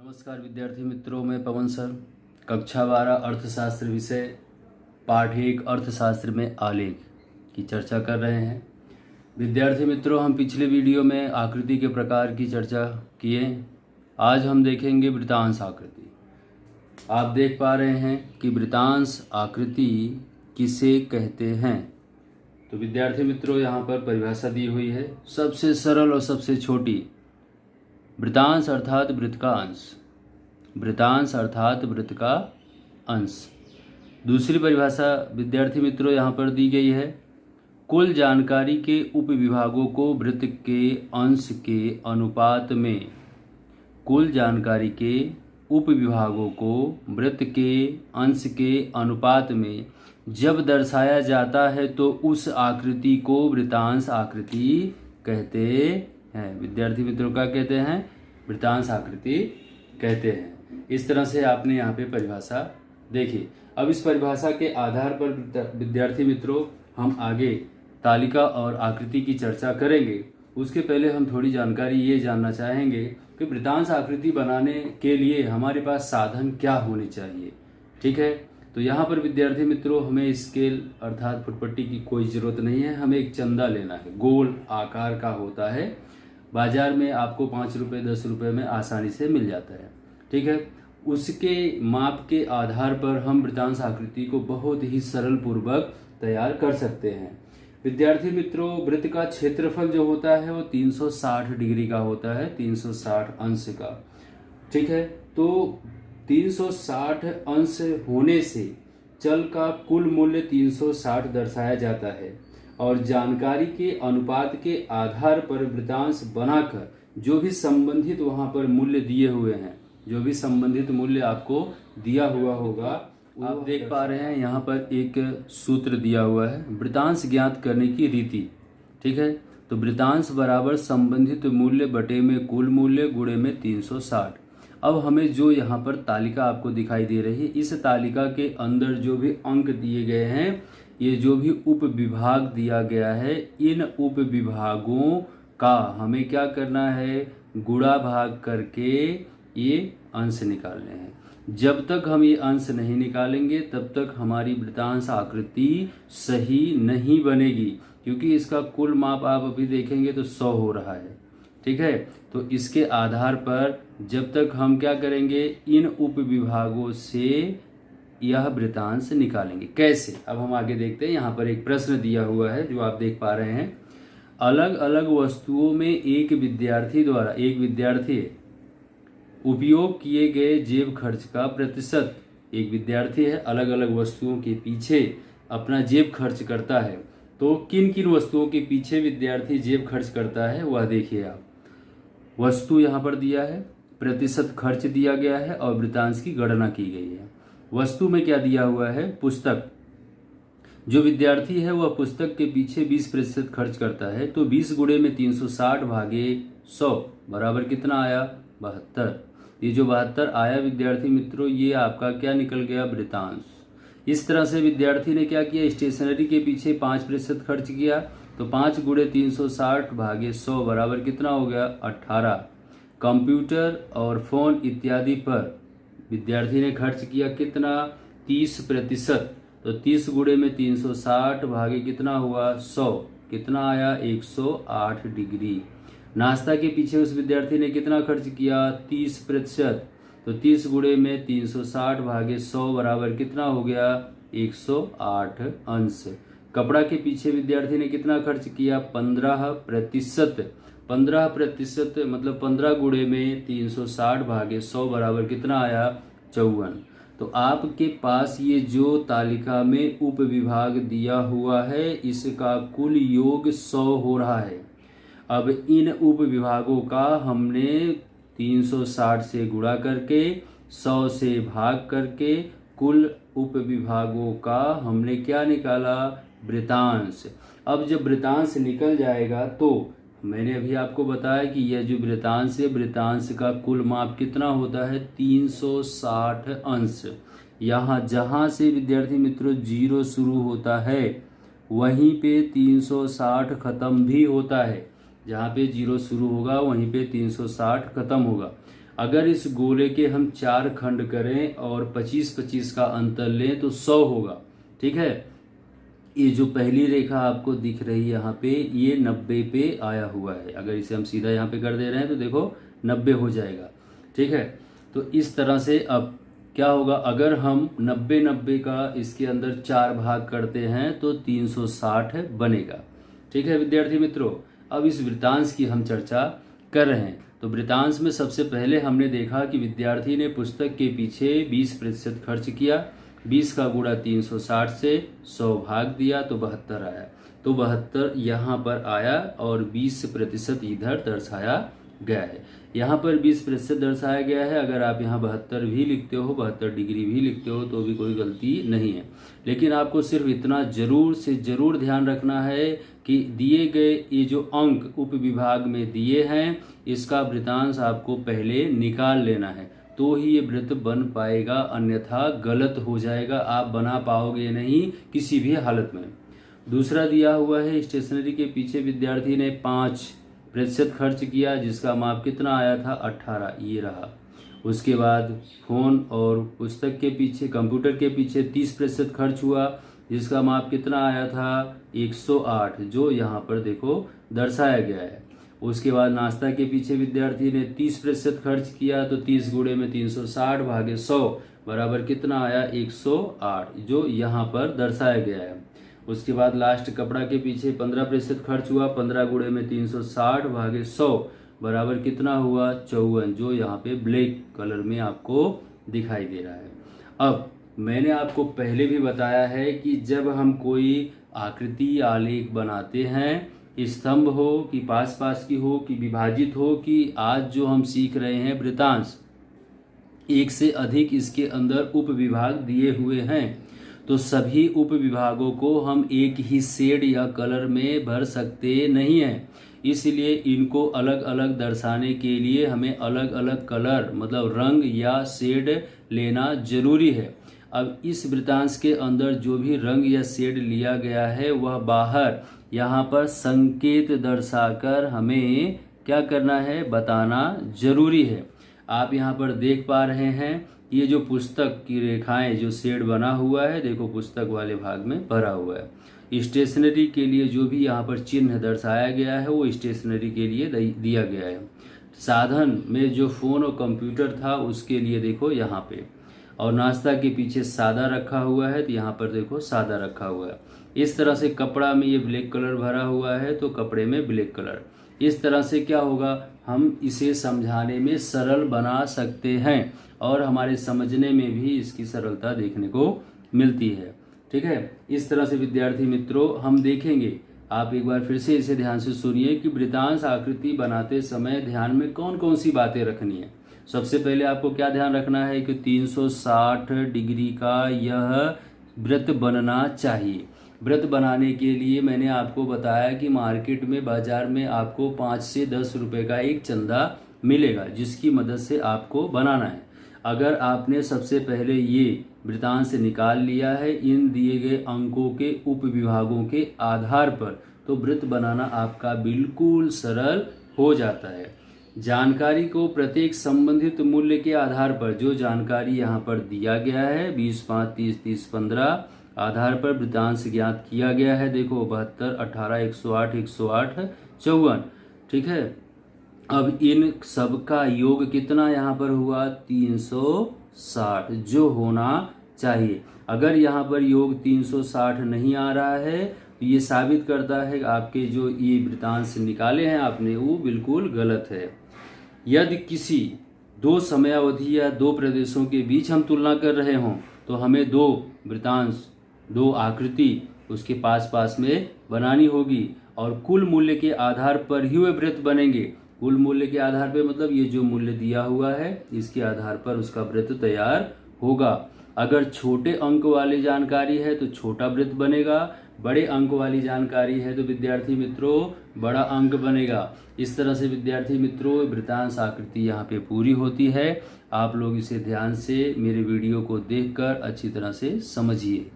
नमस्कार विद्यार्थी मित्रों, मैं पवन सर कक्षा 12 अर्थशास्त्र विषय पाठ 1 अर्थशास्त्र में आलेख की चर्चा कर रहे हैं। विद्यार्थी मित्रों, हम पिछले वीडियो में आकृति के प्रकार की चर्चा किए। आज हम देखेंगे वृत्तांश आकृति। आप देख पा रहे हैं कि वृत्तांश आकृति किसे कहते हैं। तो विद्यार्थी मित्रों, यहाँ पर परिभाषा दी हुई है। सबसे सरल और सबसे छोटी, वृत्तांश अर्थात वृत्त का अंश। वृत्तांश अर्थात वृत्त का अंश। दूसरी परिभाषा विद्यार्थी मित्रों यहाँ पर दी गई है। कुल जानकारी के उपविभागों को वृत्त के अंश के अनुपात में, कुल जानकारी के उपविभागों को वृत्त के अंश के अनुपात में जब दर्शाया जाता है तो उस आकृति को वृत्तांश आकृति कहते हैं। विद्यार्थी मित्रों का कहते हैं, वृत्तांश आकृति कहते हैं। इस तरह से आपने यहाँ पे परिभाषा देखी। अब इस परिभाषा के आधार पर विद्यार्थी मित्रों हम आगे तालिका और आकृति की चर्चा करेंगे। उसके पहले हम थोड़ी जानकारी ये जानना चाहेंगे कि वृत्तांश आकृति बनाने के लिए हमारे पास साधन क्या होने चाहिए। ठीक है, तो यहाँ पर विद्यार्थी मित्रों हमें स्केल अर्थात फुटपट्टी की कोई ज़रूरत नहीं है। हमें एक चंदा लेना है, गोल आकार का होता है। बाजार में आपको 5 रुपये 10 रुपये में आसानी से मिल जाता है। ठीक है, उसके माप के आधार पर हम वृत्तांश आकृति को बहुत ही सरल पूर्वक तैयार कर सकते हैं। विद्यार्थी मित्रों, वृत्त का क्षेत्रफल जो होता है वो 360 डिग्री का होता है, 360 अंश का। ठीक है, तो 360 अंश होने से चल का कुल मूल्य 360 दर्शाया जाता है और जानकारी के अनुपात के आधार पर वृत्तांश बनाकर जो भी संबंधित वहां पर मूल्य दिए हुए हैं, जो भी संबंधित मूल्य आपको दिया हुआ होगा, आप देख पा रहे हैं यहाँ पर एक सूत्र दिया हुआ है, वृत्तांश ज्ञात करने की रीति। ठीक है, तो वृत्तांश बराबर संबंधित मूल्य बटे में कुल मूल्य गुणे में 360। अब हमें जो यहाँ पर तालिका आपको दिखाई दे रही है, इस तालिका के अंदर जो भी अंक दिए गए हैं, ये जो भी उप विभाग दिया गया है, इन उप विभागों का हमें क्या करना है, गुणा भाग करके ये अंश निकालने हैं। जब तक हम ये अंश नहीं निकालेंगे तब तक हमारी वृत्तांश आकृति सही नहीं बनेगी, क्योंकि इसका कुल माप आप अभी देखेंगे तो 100 हो रहा है। ठीक है, तो इसके आधार पर जब तक हम क्या करेंगे, इन उप विभागों से यह वृत्तांश निकालेंगे। कैसे, अब हम आगे देखते हैं। यहाँ पर एक प्रश्न दिया हुआ है जो आप देख पा रहे हैं। अलग अलग वस्तुओं में एक विद्यार्थी द्वारा, एक विद्यार्थी उपयोग किए गए जेब खर्च का प्रतिशत, एक विद्यार्थी है अलग अलग वस्तुओं के पीछे अपना जेब खर्च करता है, तो किन किन वस्तुओं के पीछे विद्यार्थी जेब खर्च करता है वह देखिए आप। वस्तु यहाँ पर दिया है, प्रतिशत खर्च दिया गया है और वृत्तांश की गणना की गई है। वस्तु में क्या दिया हुआ है, पुस्तक। जो विद्यार्थी है वह पुस्तक के पीछे 20% खर्च करता है, तो 20 गुणे में 360 भागे 100 बराबर कितना आया, 72। ये जो 72 आया विद्यार्थी मित्रों, ये आपका क्या निकल गया, वृत्तांश। इस तरह से विद्यार्थी ने क्या किया, स्टेशनरी के पीछे 5% खर्च किया, तो 5 गुणे 360 भागे 100 बराबर कितना हो गया, 18। कंप्यूटर और फोन इत्यादि पर विद्यार्थी ने खर्च किया कितना, 30%, तो 30 गुणे में 360 भागे कितना हुआ, 100, कितना आया, 108 डिग्री। नाश्ता के पीछे उस विद्यार्थी ने कितना खर्च किया, 30%, तो 30 गुणे में 360 भागे 100 बराबर कितना हो गया, 108 अंश। कपड़ा के पीछे विद्यार्थी ने कितना खर्च किया, 15%, 15% मतलब 15 गुणे में 360 भागे 100 बराबर कितना आया, 54। तो आपके पास ये जो तालिका में उप विभाग दिया हुआ है, इसका कुल योग 100 हो रहा है। अब इन उप विभागों का हमने 360 से गुणा करके 100 से भाग करके कुल उप विभागों का हमने क्या निकाला, वृत्तांश। अब जब वृत्तांश निकल जाएगा तो मैंने अभी आपको बताया कि यह जो वृत्तांश है, वृत्तांश का कुल माप कितना होता है, 360 अंश। यहाँ जहाँ से विद्यार्थी मित्रों 0 शुरू होता है वहीं पे 360 खत्म भी होता है। जहाँ पे 0 शुरू होगा वहीं पे 360 खत्म होगा। अगर इस गोले के हम 4 खंड करें और 25-25 का अंतर लें तो 100 होगा। ठीक है, ये जो पहली रेखा आपको दिख रही है यहाँ पे, ये 90 पे आया हुआ है। अगर इसे हम सीधा यहाँ पे कर दे रहे हैं तो देखो 90 हो जाएगा। ठीक है, तो इस तरह से अब क्या होगा, अगर हम 90-90 का इसके अंदर 4 भाग करते हैं तो 360 बनेगा। ठीक है विद्यार्थी मित्रों, अब इस वृत्तांश की हम चर्चा कर रहे हैं। तो वृत्तांश में सबसे पहले हमने देखा कि विद्यार्थी ने पुस्तक के पीछे 20% खर्च किया, 20 का गुणा 360 से 100 भाग दिया तो 72 आया। तो 72 यहाँ पर आया और 20% इधर दर्शाया गया है। यहाँ पर 20% दर्शाया गया है। अगर आप यहाँ 72 भी लिखते हो, 72 डिग्री भी लिखते हो तो भी कोई गलती नहीं है। लेकिन आपको सिर्फ इतना जरूर से जरूर ध्यान रखना है कि दिए गए ये जो अंक उप विभाग में दिए हैं, इसका वृत्तांश आपको पहले निकाल लेना है, तो ही ये वृत्त बन पाएगा, अन्यथा गलत हो जाएगा, आप बना पाओगे नहीं किसी भी हालत में। दूसरा दिया हुआ है, स्टेशनरी के पीछे विद्यार्थी ने 5% खर्च किया, जिसका माप कितना आया था 18, ये रहा। उसके बाद फ़ोन और पुस्तक के पीछे, कंप्यूटर के पीछे 30% खर्च हुआ, जिसका माप कितना आया था 108, जो यहाँ पर देखो दर्शाया गया है। उसके बाद नाश्ता के पीछे विद्यार्थी ने 30% खर्च किया, तो 30 गुणे में 360 भागे 100 बराबर कितना आया 108, जो यहाँ पर दर्शाया गया है। उसके बाद लास्ट कपड़ा के पीछे 15% खर्च हुआ, 15 गुणे में 360 भागे 100 बराबर कितना हुआ 54, जो यहाँ पे ब्लैक कलर में आपको दिखाई दे रहा है। अब मैंने आपको पहले भी बताया है कि जब हम कोई आकृति आलेख बनाते हैं, स्तंभ हो कि पास पास की हो कि विभाजित हो कि आज जो हम सीख रहे हैं वृत्तांश, एक से अधिक इसके अंदर उप विभाग दिए हुए हैं, तो सभी उप विभागों को हम एक ही शेड या कलर में भर सकते नहीं हैं। इसलिए इनको अलग अलग दर्शाने के लिए हमें अलग अलग कलर मतलब रंग या शेड लेना जरूरी है। अब इस वृत्तांश के अंदर जो भी रंग या शेड लिया गया है वह बाहर यहाँ पर संकेत दर्शाकर हमें क्या करना है, बताना जरूरी है। आप यहाँ पर देख पा रहे हैं ये जो पुस्तक की रेखाएं जो शेड बना हुआ है, देखो पुस्तक वाले भाग में भरा हुआ है। स्टेशनरी के लिए जो भी यहाँ पर चिन्ह दर्शाया गया है वो स्टेशनरी के लिए दिया गया है। साधन में जो फ़ोन और कंप्यूटर था उसके लिए देखो यहाँ पे, और नाश्ता के पीछे सादा रखा हुआ है तो यहाँ पर देखो सादा रखा हुआ है। इस तरह से कपड़ा में ये ब्लैक कलर भरा हुआ है तो कपड़े में ब्लैक कलर। इस तरह से क्या होगा, हम इसे समझाने में सरल बना सकते हैं और हमारे समझने में भी इसकी सरलता देखने को मिलती है। ठीक है, इस तरह से विद्यार्थी मित्रों हम देखेंगे, आप एक बार फिर से इसे ध्यान से सुनिए कि वृत्तांश आकृति बनाते समय ध्यान में कौन कौन सी बातें रखनी है। सबसे पहले आपको क्या ध्यान रखना है कि 360 डिग्री का यह वृत्त बनना चाहिए। वृत्त बनाने के लिए मैंने आपको बताया कि मार्केट में, बाजार में आपको 5 से 10 रुपए का एक चंदा मिलेगा, जिसकी मदद से आपको बनाना है। अगर आपने सबसे पहले ये वृत्तांश निकाल लिया है इन दिए गए अंकों के उप विभागों के आधार पर, तो वृत्त बनाना आपका बिल्कुल सरल हो जाता है। जानकारी को प्रत्येक संबंधित मूल्य के आधार पर, जो जानकारी यहाँ पर दिया गया है 20, 5, 30, 30, 15 आधार पर वृत्तांश ज्ञात किया गया है। देखो 72, 18, 108, 108, 54। ठीक है, अब इन सब का योग कितना यहाँ पर हुआ 360, जो होना चाहिए। अगर यहाँ पर योग 360 नहीं आ रहा है तो ये साबित करता है कि आपके जो ये वृत्तांश निकाले हैं आपने वो बिल्कुल गलत है। यदि किसी दो समयावधि या दो प्रदेशों के बीच हम तुलना कर रहे हों तो हमें दो वृत्तांश, दो आकृति उसके पास पास में बनानी होगी और कुल मूल्य के आधार पर ही वे वृत्त बनेंगे। कुल मूल्य के आधार पर मतलब ये जो मूल्य दिया हुआ है इसके आधार पर उसका वृत्त तैयार होगा। अगर छोटे अंक वाली जानकारी है तो छोटा वृत्त बनेगा, बड़े अंक वाली जानकारी है तो विद्यार्थी मित्रों बड़ा अंक बनेगा। इस तरह से विद्यार्थी मित्रों वृत्तांश आकृति यहाँ पे पूरी होती है। आप लोग इसे ध्यान से मेरे वीडियो को देखकर अच्छी तरह से समझिए।